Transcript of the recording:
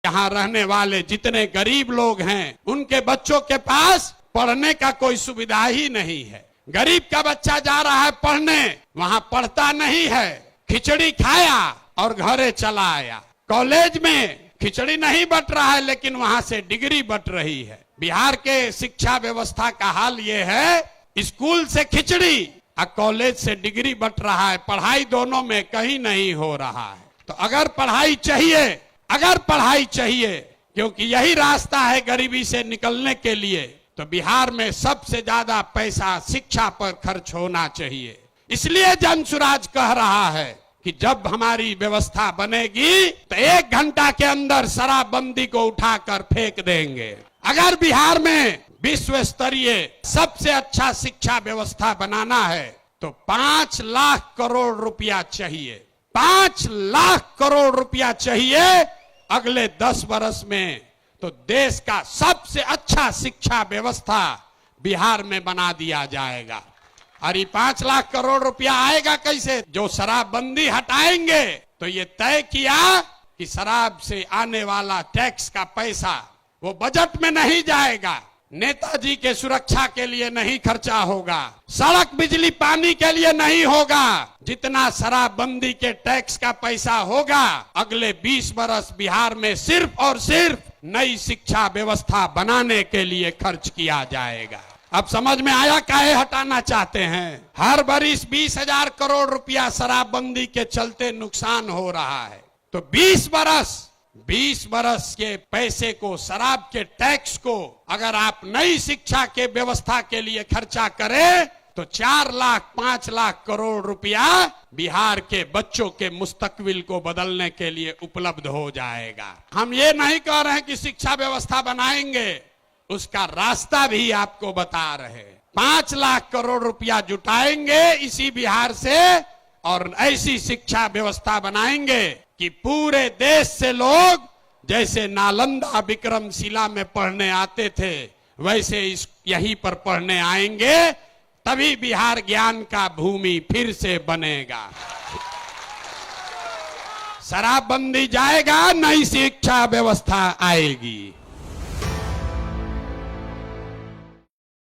यहाँ रहने वाले जितने गरीब लोग हैं उनके बच्चों के पास पढ़ने का कोई सुविधा ही नहीं है। गरीब का बच्चा जा रहा है पढ़ने, वहाँ पढ़ता नहीं है, खिचड़ी खाया और घरे चला आया। कॉलेज में खिचड़ी नहीं बट रहा है लेकिन वहाँ से डिग्री बट रही है। बिहार के शिक्षा व्यवस्था का हाल ये है, स्कूल से खिचड़ी और कॉलेज से डिग्री बट रहा है, पढ़ाई दोनों में कहीं नहीं हो रहा है। तो अगर पढ़ाई चाहिए क्योंकि यही रास्ता है गरीबी से निकलने के लिए, तो बिहार में सबसे ज्यादा पैसा शिक्षा पर खर्च होना चाहिए। इसलिए जनसुराज कह रहा है कि जब हमारी व्यवस्था बनेगी तो 1 घंटा के अंदर शराबबंदी को उठाकर फेंक देंगे। अगर बिहार में विश्व स्तरीय सबसे अच्छा शिक्षा व्यवस्था बनाना है तो 5 लाख करोड़ रुपया चाहिए। 5 लाख करोड़ रुपया चाहिए अगले 10 वर्ष में, तो देश का सबसे अच्छा शिक्षा व्यवस्था बिहार में बना दिया जाएगा। और ये 5 लाख करोड़ रुपया आएगा कैसे? जो शराबबंदी हटाएंगे तो ये तय किया कि शराब से आने वाला टैक्स का पैसा वो बजट में नहीं जाएगा, नेताजी के सुरक्षा के लिए नहीं खर्चा होगा, सड़क बिजली पानी के लिए नहीं होगा। जितना शराबबंदी के टैक्स का पैसा होगा अगले 20 वर्ष बिहार में सिर्फ और सिर्फ नई शिक्षा व्यवस्था बनाने के लिए खर्च किया जाएगा। अब समझ में आया काहे हटाना चाहते हैं? हर बरिस 20,000 करोड़ रुपया शराबबंदी के चलते नुकसान हो रहा है, तो 20 बरस के पैसे को, शराब के टैक्स को अगर आप नई शिक्षा के व्यवस्था के लिए खर्चा करें तो 4 लाख 5 लाख करोड़ रुपया बिहार के बच्चों के मुस्तकबिल को बदलने के लिए उपलब्ध हो जाएगा। हम ये नहीं कह रहे हैं कि शिक्षा व्यवस्था बनाएंगे, उसका रास्ता भी आपको बता रहे। 5 लाख करोड़ रुपया जुटाएंगे इसी बिहार से और ऐसी शिक्षा व्यवस्था बनाएंगे कि पूरे देश से लोग जैसे नालंदा विक्रमशिला में पढ़ने आते थे वैसे यहीं पर पढ़ने आएंगे, तभी बिहार ज्ञान का भूमि फिर से बनेगा। शराबबंदी जाएगा, नई शिक्षा व्यवस्था आएगी।